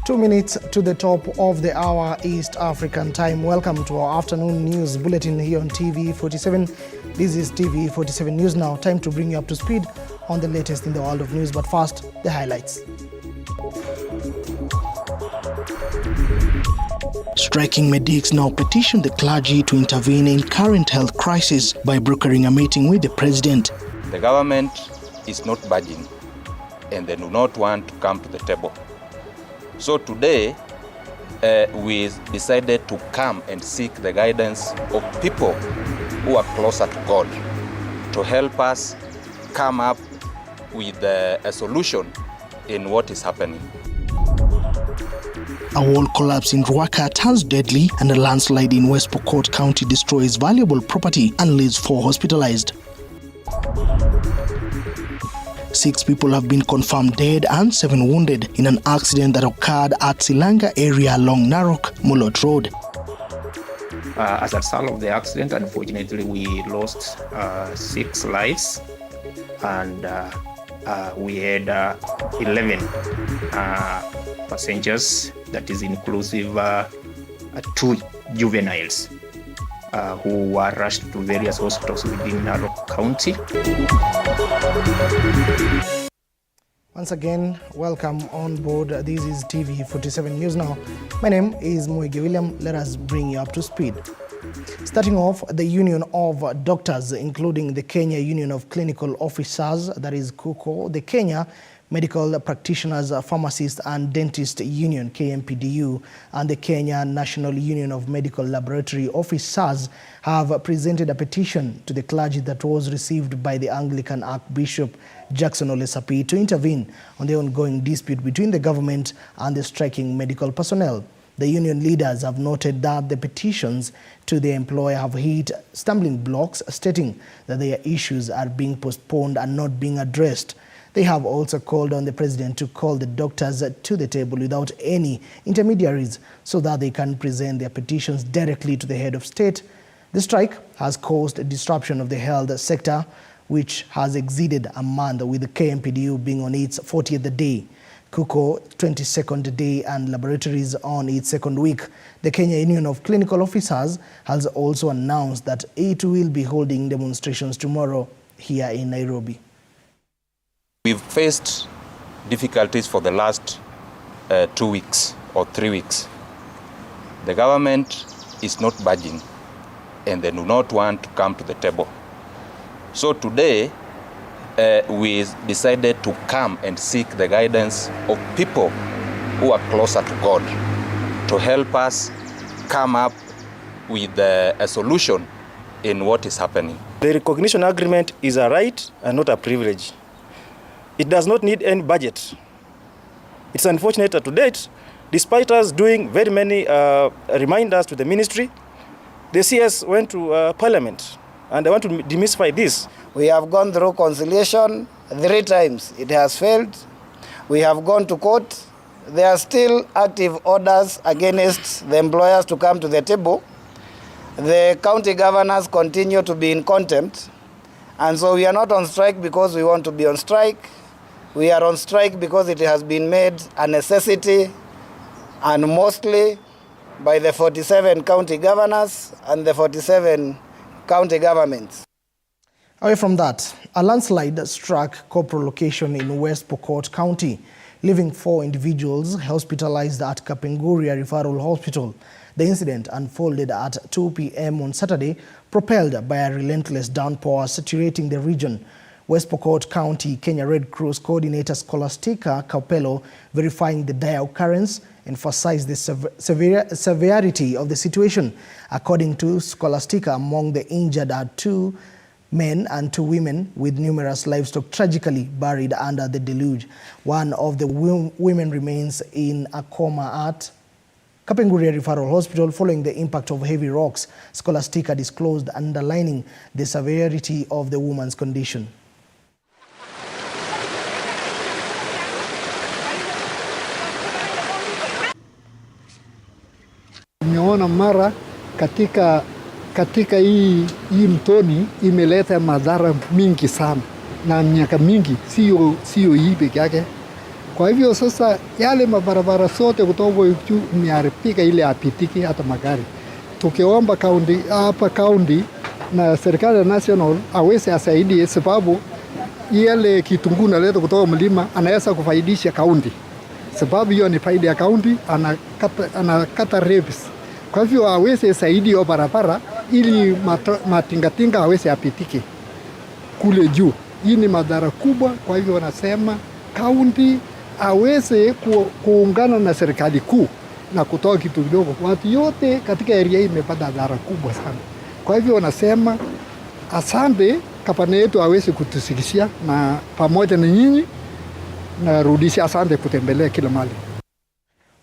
2 minutes to the top of the hour East African time. Welcome to our afternoon news bulletin here on TV47. This is TV47 News Now. Time to bring you up to speed on the latest in the world of news. But first, the highlights. Striking medics now petition the clergy to intervene in current health crisis by brokering a meeting with the president. The government is not budging and they do not want to come to the table. So today, we decided to come and seek the guidance of people who are closer to God to help us come up with a solution in what is happening. A wall collapse in Ruaka turns deadly, and a landslide in West Pokot County destroys valuable property and leaves 4 hospitalized. 6 people have been confirmed dead and 7 wounded in an accident that occurred at Silanga area along Narok Mulot Road. As a result of the accident, unfortunately, we lost 6 lives, and we had 11 passengers, that is inclusive 2 juveniles who were rushed to various hospitals within Narok County. Once again, welcome on board. This is TV47 News Now. My name is Moige William. Let us bring you up to speed. Starting off, the Union of Doctors, including the Kenya Union of Clinical Officers, that is KUCO, the Kenya Medical Practitioners, Pharmacists and Dentist Union, KMPDU, and the Kenya National Union of Medical Laboratory Officers have presented a petition to the clergy that was received by the Anglican Archbishop Jackson Ole Sapit to intervene on the ongoing dispute between the government and the striking medical personnel. The union leaders have noted that the petitions to the employer have hit stumbling blocks, stating that their issues are being postponed and not being addressed. They have also called on the president to call the doctors to the table without any intermediaries so that they can present their petitions directly to the head of state. The strike has caused a disruption of the health sector, which has exceeded a month, with the KMPDU being on its 40th day, KUCO 22nd day, and laboratories on its 2nd week. The Kenya Union of Clinical Officers has also announced that it will be holding demonstrations tomorrow here in Nairobi. We've faced difficulties for the last 2 weeks or 3 weeks. The government is not budging and they do not want to come to the table. So today, we decided to come and seek the guidance of people who are closer to God to help us come up with a solution in what is happening. The recognition agreement is a right and not a privilege. It does not need any budget. It's unfortunate that to date, despite us doing very many reminders to the ministry, the CS went to Parliament, and I want to demystify this. We have gone through conciliation 3 times. It has failed. We have gone to court. There are still active orders against the employers to come to the table. The county governors continue to be in contempt. And so we are not on strike because we want to be on strike. We are on strike because it has been made a necessity, and mostly by the 47 county governors and the 47 county governments. Away from that, a landslide struck Corporal location in West Pokot County, leaving 4 individuals hospitalized at Kapenguria Referral Hospital. The incident unfolded at 2 p.m. on Saturday, propelled by a relentless downpour saturating the region. West Pokot County Kenya Red Cross Coordinator Scholastica Kaupelo, verifying the dire occurrence, emphasized the severity of the situation. According to Scholastica, among the injured are 2 men and 2 women, with numerous livestock tragically buried under the deluge. One of the women remains in a coma at Kapenguria Referral Hospital following the impact of heavy rocks. Scholastica disclosed, underlining the severity of the woman's condition. Nimeona mara katika hii mtoni imeleta madhara mingi sana, na miaka mingi sio hii peke yake, Kwa hivyo sasa yale mabarabara sote kutoka juu imeharibika, ile apitiki hata magari. Tukiomba kaunti na serikali ya national aweze asaidie, sababu yale kitunguu naleta kutoka mlima anaweza kufaidisha kaunti, sababu hiyo ni faida ya kaunti, anakata reps. Kwa hivyo aweze saidia barabara ili matingatinga aweze apitike kule juu. Hii ni madhara kubwa. Kwa hivyo wanasema kaunti aweze kuungana na serikali kuu na kutoa kitu kidogo. Watu yote katika area hii imepata madhara kubwa sana. Kwa hivyo wanasema asante, kapana yetu aweze kutusikisia na pamoja na nyinyi na rudisha, asante kutembelea kila mahali.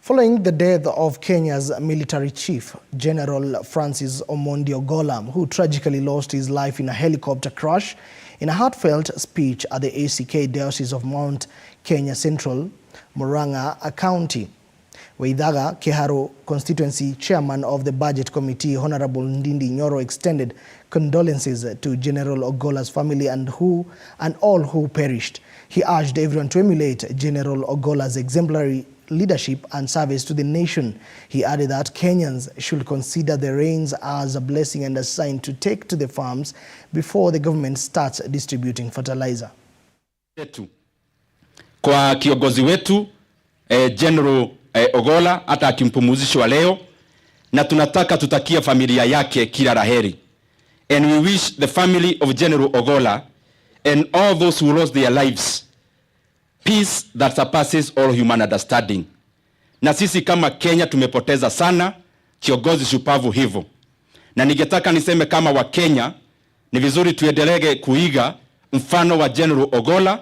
Following the death of Kenya's military chief, General Francis Omondi Ogola, who tragically lost his life in a helicopter crash, in a heartfelt speech at the ACK Diocese of Mount Kenya Central, Murang'a County, Waithaga Keharo constituency chairman of the Budget Committee, Honorable Ndindi Nyoro, extended condolences to General Ogola's family and all who perished. He urged everyone to emulate General Ogola's exemplary leadership and service to the nation. He added that Kenyans should consider the rains as a blessing and a sign to take to the farms before the government starts distributing fertilizer. Kwa kiongozi wetu General Ogola hata akimpumzishwa leo, na tunataka tutakia familia yake kila laheri. And we wish the family of General Ogola and all those who lost their lives peace that surpasses all human understanding. Na sisi kama Kenya tumepoteza sana kiongozi shupavu hivyo. Na ningetaka niseme kama wa Kenya ni vizuri tuendelee kuiga mfano wa General Ogola.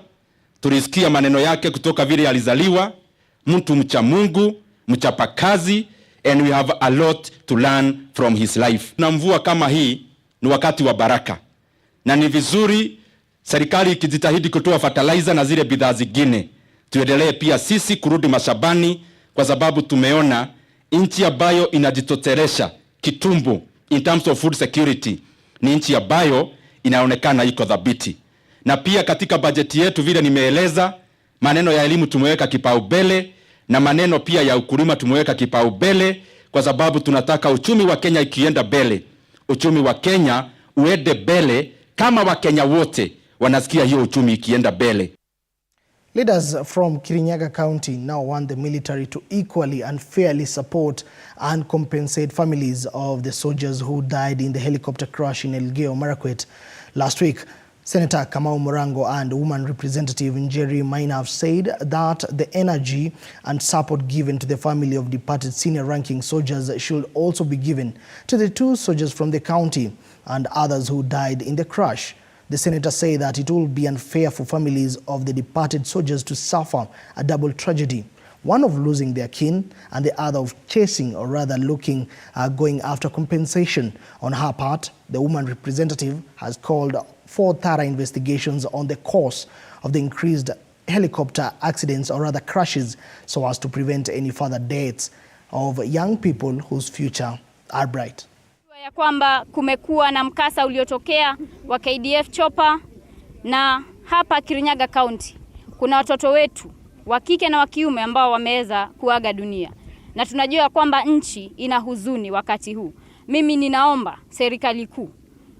Tulisikia maneno yake kutoka vile alizaliwa, mtu mcha Mungu, mchapakazi, and we have a lot to learn from his life. Na mvua kama hii ni wakati wa baraka. Na ni vizuri serikali ikijitahidi kutoa fertilizer na zile bidhaa zingine. Tuendelee pia sisi kurudi mashambani, kwa sababu tumeona nchi ambayo inajitoteresha kitumbo in terms of food security ni nchi ambayo inaonekana iko dhabiti. Na pia katika bajeti yetu vile nimeeleza, maneno ya elimu tumeweka kipaumbele na maneno pia ya ukulima tumeweka kipaumbele, kwa sababu tunataka uchumi wa Kenya ikienda mbele, uchumi wa Kenya uende mbele kama wa Kenya wote wanasikia hiyo uchumi ikienda mbele. Leaders from Kirinyaga County now want the military to equally and fairly support and compensate families of the soldiers who died in the helicopter crash in Elgeyo Marakwet last week. Senator Kamau Morango and Woman Representative Njeri Maina have said that the energy and support given to the family of departed senior-ranking soldiers should also be given to the 2 soldiers from the county and others who died in the crash. The senator said that it will be unfair for families of the departed soldiers to suffer a double tragedy, one of losing their kin and the other of chasing, or rather going after compensation. On her part, the woman representative has called for thorough investigations on the cause of the increased helicopter accidents, or rather crashes, so as to prevent any further deaths of young people whose future are bright. Ya kwamba kumekuwa na mkasa uliotokea wa KDF chopper, na hapa Kirinyaga County kuna watoto wetu wa kike na wa kiume ambao wameweza kuaga dunia, na tunajua kwamba nchi ina huzuni wakati huu. Mimi ninaomba serikali kuu,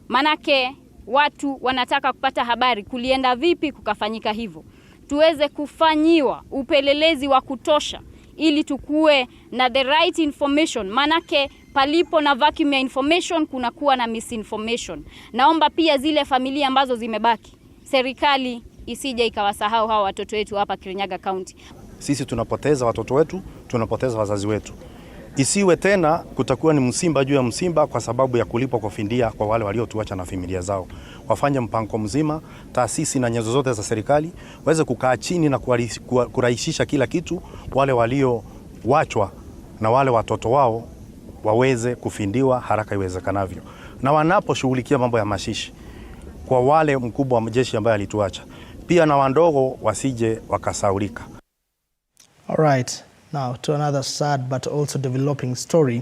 manake watu wanataka kupata habari kulienda vipi kukafanyika hivyo, tuweze kufanyiwa upelelezi wa kutosha ili tukue na the right information, manake palipo na vacuum ya information kunakuwa na misinformation. Naomba pia zile familia ambazo zimebaki, serikali isije ikawasahau hawa watoto wetu hapa Kirinyaga County. Sisi tunapoteza watoto wetu, tunapoteza wazazi wetu. Isiwe tena kutakuwa ni msimba juu ya msimba kwa sababu ya kulipwa kwa fidia kwa wale waliotuacha na familia zao. Wafanye mpango mzima, taasisi na nyenzo zote za serikali waweze kukaa chini na kurahisisha kila kitu, wale waliowachwa na wale watoto wao waweze kufindiwa haraka iwezekanavyo. Na wanaposhughulikia mambo ya mashishi kwa wale mkubwa wa jeshi ambaye alituacha, pia na wandogo wasije wakasaulika. All right. Now to another sad but also developing story.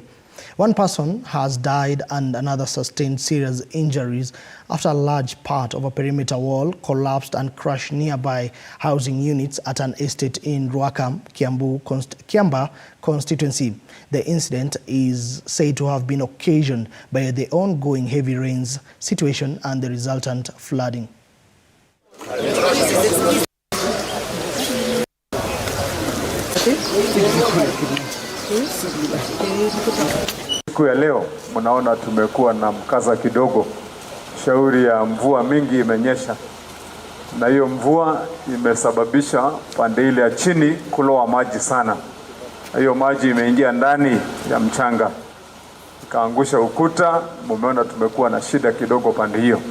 One person has died and another sustained serious injuries after a large part of a perimeter wall collapsed and crashed nearby housing units at an estate in Ruakam, Kiamba constituency. The incident is said to have been occasioned by the ongoing heavy rains situation and the resultant flooding. Siku ya leo mnaona tumekuwa na mkaza kidogo. Shauri ya mvua mingi imenyesha, na hiyo mvua imesababisha pande ile ya chini kuloa maji sana. Hiyo maji imeingia ndani ya mchanga ikaangusha ukuta. Mumeona tumekuwa na shida kidogo pande hiyo.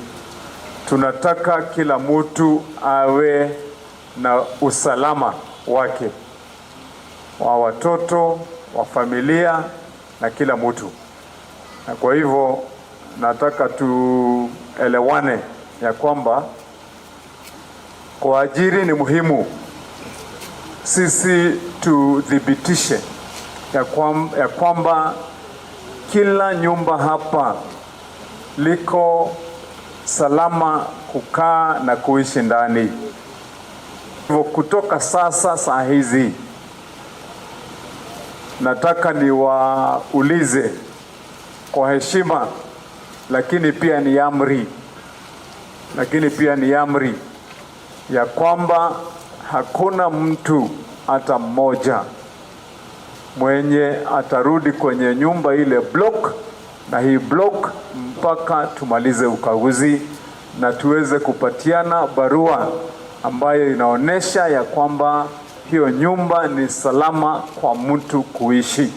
Tunataka kila mtu awe na usalama wake, wa watoto, wa familia na kila mtu. Na kwa hivyo nataka tuelewane ya kwamba kuajiri ni muhimu. Sisi tudhibitishe ya kwamba kila nyumba hapa liko salama kukaa na kuishi ndani. Kutoka sasa saa hizi nataka niwaulize kwa heshima, lakini pia ni amri ya kwamba hakuna mtu hata mmoja mwenye atarudi kwenye nyumba ile block na hii block mpaka tumalize ukaguzi na tuweze kupatiana barua ambayo inaonesha ya kwamba hiyo nyumba ni salama kwa mtu kuishi.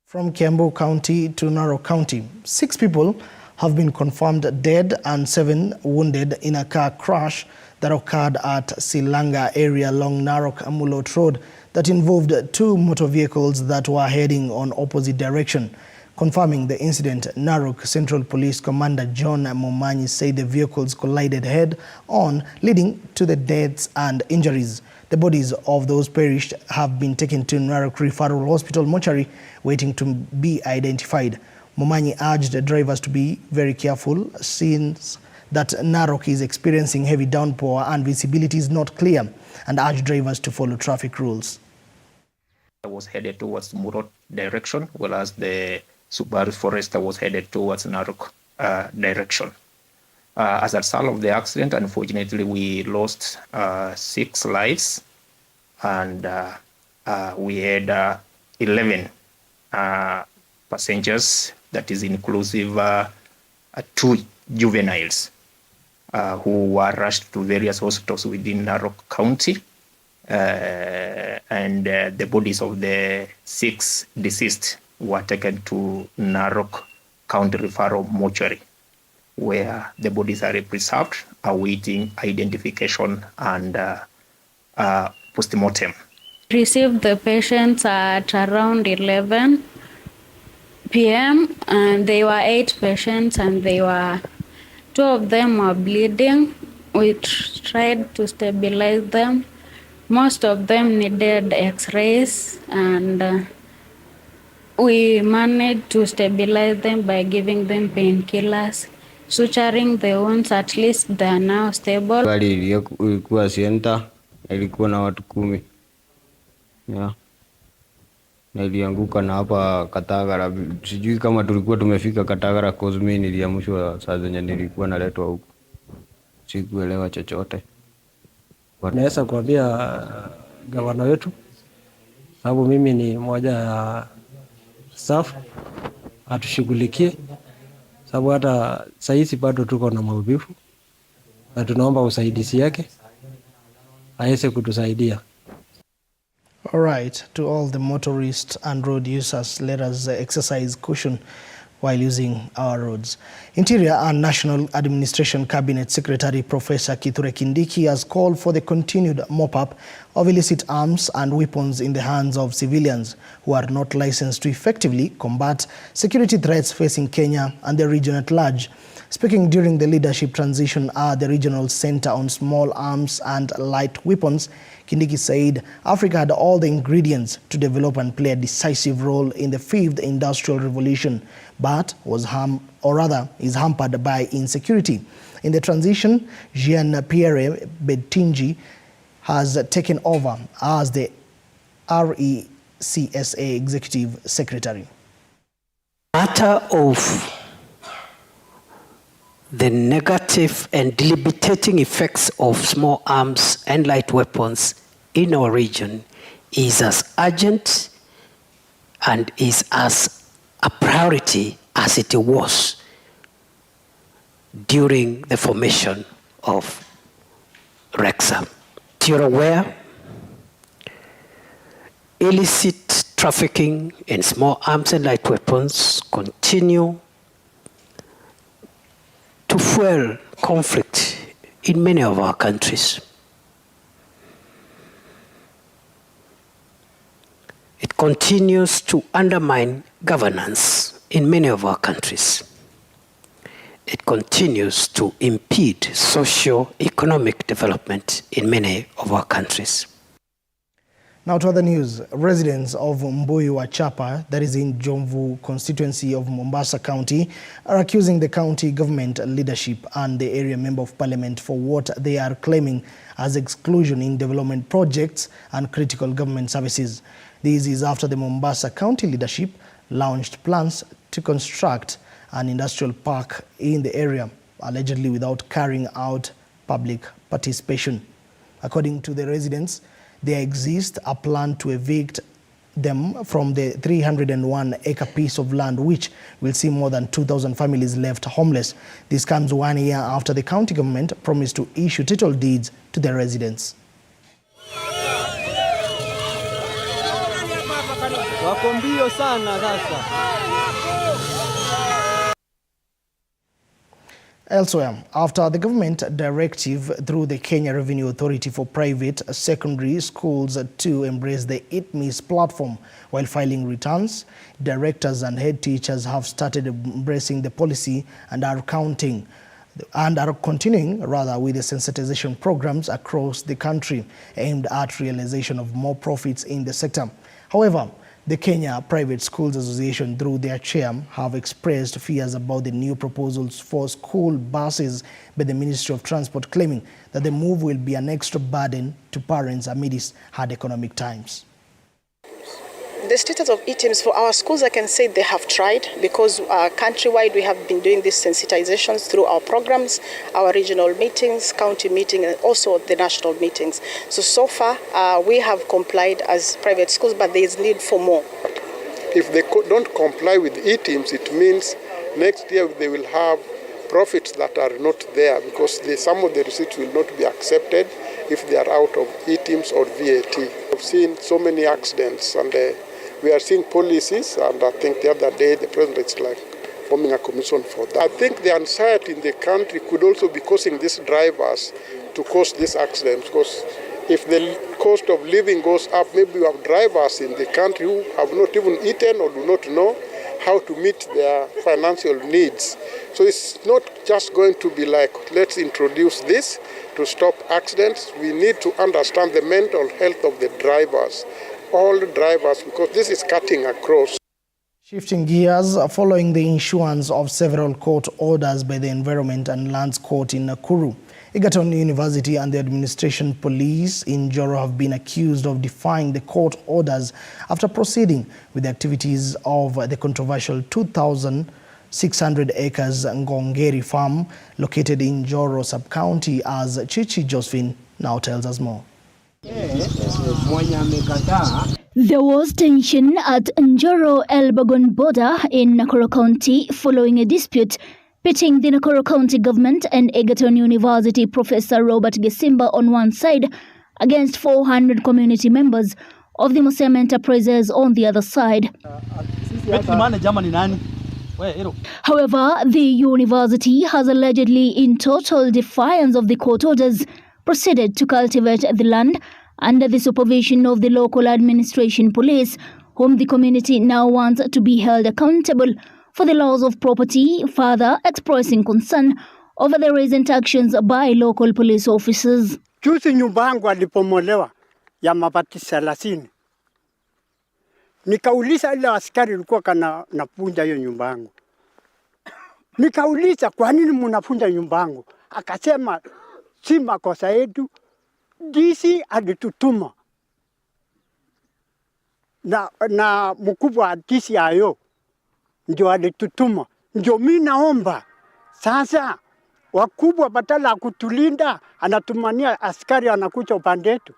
From Kiambu County to Narok County, 6 people have been confirmed dead and 7 wounded in a car crash that occurred at Silanga area along Narok Amulot Road that involved 2 motor vehicles that were heading on opposite direction. Confirming the incident, Narok Central Police Commander John Momanyi said the vehicles collided head-on, leading to the deaths and injuries. The bodies of those perished have been taken to Narok Referral Hospital mortuary, waiting to be identified. Momanyi urged drivers to be very careful since that Narok is experiencing heavy downpour and visibility is not clear, and urged drivers to follow traffic rules. I was headed towards Murot direction, whereas the Subaru Forester was headed towards Narok direction. As a result of the accident, unfortunately, we lost 6 lives, and we had 11 passengers, that is inclusive 2 juveniles who were rushed to various hospitals within Narok County, and the bodies of the 6 deceased were taken to Narok County Referral Mortuary, where the bodies are preserved, awaiting identification and postmortem. Received the patients at around 11 p.m. and they were 8 patients, and 2 of them were bleeding. We tried to stabilize them. Most of them needed x-rays, and we managed to stabilize them by giving them painkillers, suturing the wounds. At least they are now stable. Gari ilikuwa sienta, ilikuwa na watu 10. Yeah. Na ilianguka na hapa Katagara. Sijui kama tulikuwa tumefika Katagara cause mimi niliamshwa saa zenye nilikuwa naletwa huko. Sikuelewa chochote. Naweza kuambia gavana wetu, sababu mimi ni mmoja ya staff, atushughulikie, sababu hata saizi bado tuko na maumivu na tunaomba usaidizi yake aweze kutusaidia. All right, to all the motorists and road users, let us exercise caution while using our roads. Interior and National Administration Cabinet Secretary Professor Kithure Kindiki has called for the continued mop-up of illicit arms and weapons in the hands of civilians who are not licensed to effectively combat security threats facing Kenya and the region at large. Speaking during the leadership transition at the Regional Center on Small Arms and Light Weapons, Kindiki said Africa had all the ingredients to develop and play a decisive role in the 5th industrial revolution, but is hampered by insecurity. In the transition, Jean-Pierre Betingi has taken over as the RECSA Executive Secretary. Matter of the negative and debilitating effects of small arms and light weapons in our region is as urgent and is as a priority as it was during the formation of RECSA. You're aware, illicit trafficking in small arms and light weapons continue to fuel conflict in many of our countries. It continues to undermine governance in many of our countries. It continues to impede socio-economic development in many of our countries. Now to other news. Residents of Mbuyu Wachapa, that is in Jomvu constituency of Mombasa County, are accusing the county government leadership and the area member of parliament for what they are claiming as exclusion in development projects and critical government services. This is after the Mombasa County leadership launched plans to construct an industrial park in the area, allegedly without carrying out public participation. According to the residents, there exists a plan to evict them from the 301-acre piece of land, which will see more than 2,000 families left homeless. This comes 1 year after the county government promised to issue title deeds to the residents. Elsewhere, after the government directive through the Kenya Revenue Authority for private secondary schools to embrace the EatMe's platform while filing returns, directors and head teachers have started embracing the policy and are continuing with the sensitization programs across the country aimed at realization of more profits in the sector. However, the Kenya Private Schools Association, through their chair, have expressed fears about the new proposals for school buses by the Ministry of Transport, claiming that the move will be an extra burden to parents amidst hard economic times. The status of ETMs for our schools, I can say they have tried, because countrywide we have been doing these sensitizations through our programs, our regional meetings, county meetings, and also the national meetings. So far we have complied as private schools, but there is need for more. If they don't comply with ETMs, it means next year they will have profits that are not there, because some of the receipts will not be accepted if they are out of ETMs or VAT. We've seen so many accidents, and we are seeing policies, and I think the other day the president is like forming a commission for that. I think the anxiety in the country could also be causing these drivers to cause these accidents, because if the cost of living goes up, maybe we have drivers in the country who have not even eaten or do not know how to meet their financial needs. So it's not just going to be like, let's introduce this to stop accidents. We need to understand the mental health of the drivers, all drivers, because this is cutting across. Shifting gears, following the issuance of several court orders by the Environment and Lands Court in Nakuru, Egerton University and the Administration Police in Njoro have been accused of defying the court orders after proceeding with the activities of the controversial 2,600 acres Ngongeri farm located in Njoro sub-county, as Chichi Josephine now tells us more. There was tension at Njoro-Elbagon border in Nakuru County following a dispute pitting the Nakuru County government and Egerton University Professor Robert Gesimba on one side against 400 community members of the Musema Enterprises on the other side. However, the university has allegedly, in total defiance of the court orders, proceeded to cultivate the land under the supervision of the local administration police, whom the community now wants to be held accountable for the loss of property, further expressing concern over the recent actions by local police officers. Juzi nyumba yangu alipomolewa ya mabati 30. Nikauliza ile askari alikuwa kana napunja hiyo nyumba yangu. Nikauliza kwa nini mnapunja nyumba yangu? Akasema si makosa yetu. DC alitutuma. Na mkubwa wa DC ayo ndio alitutuma. Ndio mimi naomba sasa wakubwa badala kutulinda anatumania askari anakuja upande wetu.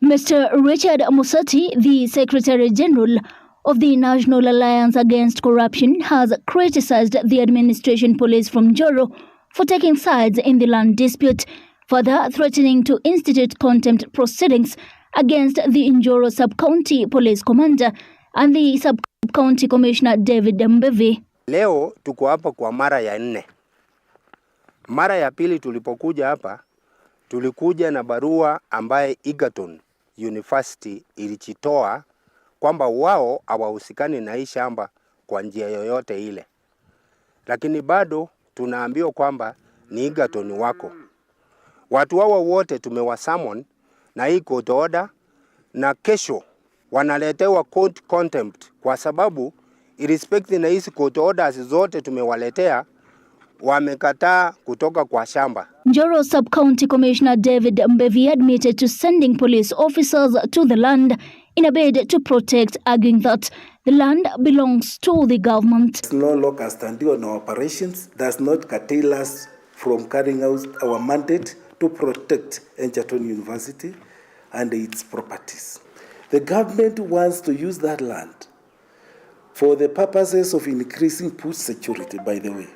Mr. Richard Musati, the Secretary General of the National Alliance Against Corruption, has criticized the administration police from Njoro for taking sides in the land dispute, further threatening to institute contempt proceedings against the Njoro Sub-County Police Commander and the Sub-County Commissioner David Mbevi. Leo tuko hapa kwa mara ya 4. Mara ya pili tulipokuja hapa, tulikuja na barua ambaye Egerton University ilichitoa kwamba wao hawahusikani na hii shamba kwa njia yoyote ile. Lakini bado tunaambiwa kwamba ni Egerton wako. Watu wao wote tumewasamon na hii court order, na kesho wanaletewa court contempt kwa sababu irrespective na hizi court orders zote tumewaletea, wamekataa kutoka kwa shamba. Njoro Sub-County Commissioner David Mbevi admitted to sending police officers to the land in a bid to protect, arguing that the land belongs to the government. No local standing on our operations does not curtail us from carrying out our mandate to protect Egerton University and its properties. The government wants to use that land for the purposes of increasing food security, by the way.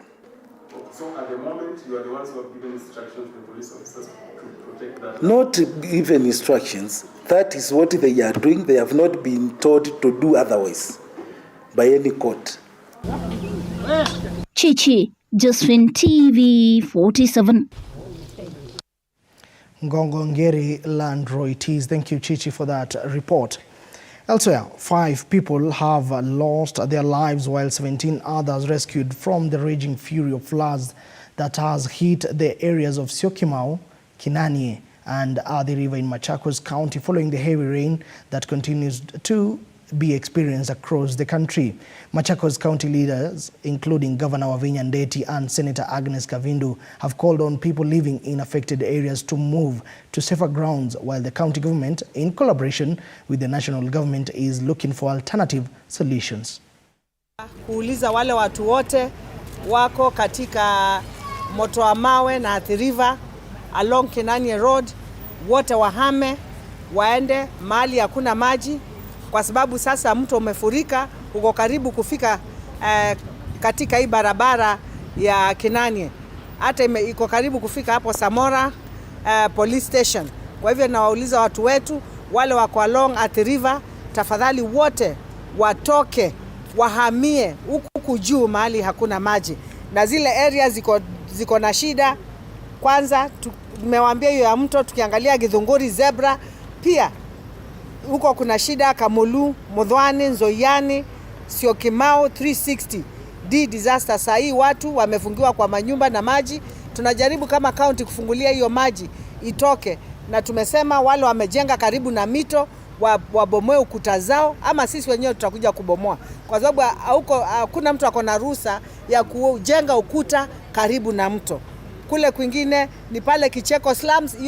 So at the moment, you are the ones who have given instructions to the police officers to protect that? Not given instructions. That is what they are doing. They have not been told to do otherwise by any court. Chichi, Josephine, TV47. Ngongongeri Land Royalties. Thank you, Chichi, for that report. Elsewhere, 5 people have lost their lives while 17 others rescued from the raging fury of floods that has hit the areas of Syokimau, Kinanie and Athi River in Machakos County following the heavy rain that continues to be experienced across the country. Machakos County leaders, including Governor Wavinya Ndeti and Senator Agnes Kavindu, have called on people living in affected areas to move to safer grounds, while the county government, in collaboration with the national government, is looking for alternative solutions. Kuuliza wale watu wote wako katika Moto wa Mawe na Athi River along Kinanie Road, wote wahame waende mahali hakuna maji, kwa sababu sasa mto umefurika, uko karibu kufika katika hii barabara ya Kinanie. Hata iko karibu kufika hapo Samora police station. Kwa hivyo nawauliza watu wetu wale wako along Athi River, tafadhali wote watoke wahamie huku juu mahali hakuna maji. Na zile areas ziko na shida, kwanza tumewaambia hiyo ya mto, tukiangalia Githunguri Zebra pia huko kuna shida, Kamulu, Mudhwani, Nzoiani, Syokimau 360 D disaster. Saa hii watu wamefungiwa kwa manyumba na maji. Tunajaribu kama county kufungulia hiyo maji itoke, na tumesema wale wamejenga karibu na mito wabomoe ukuta zao, ama sisi wenyewe tutakuja kubomoa, kwa sababu hakuna mtu akona ruhusa ya kujenga ukuta karibu na mto. Kule kwingine ni pale Kicheko slums.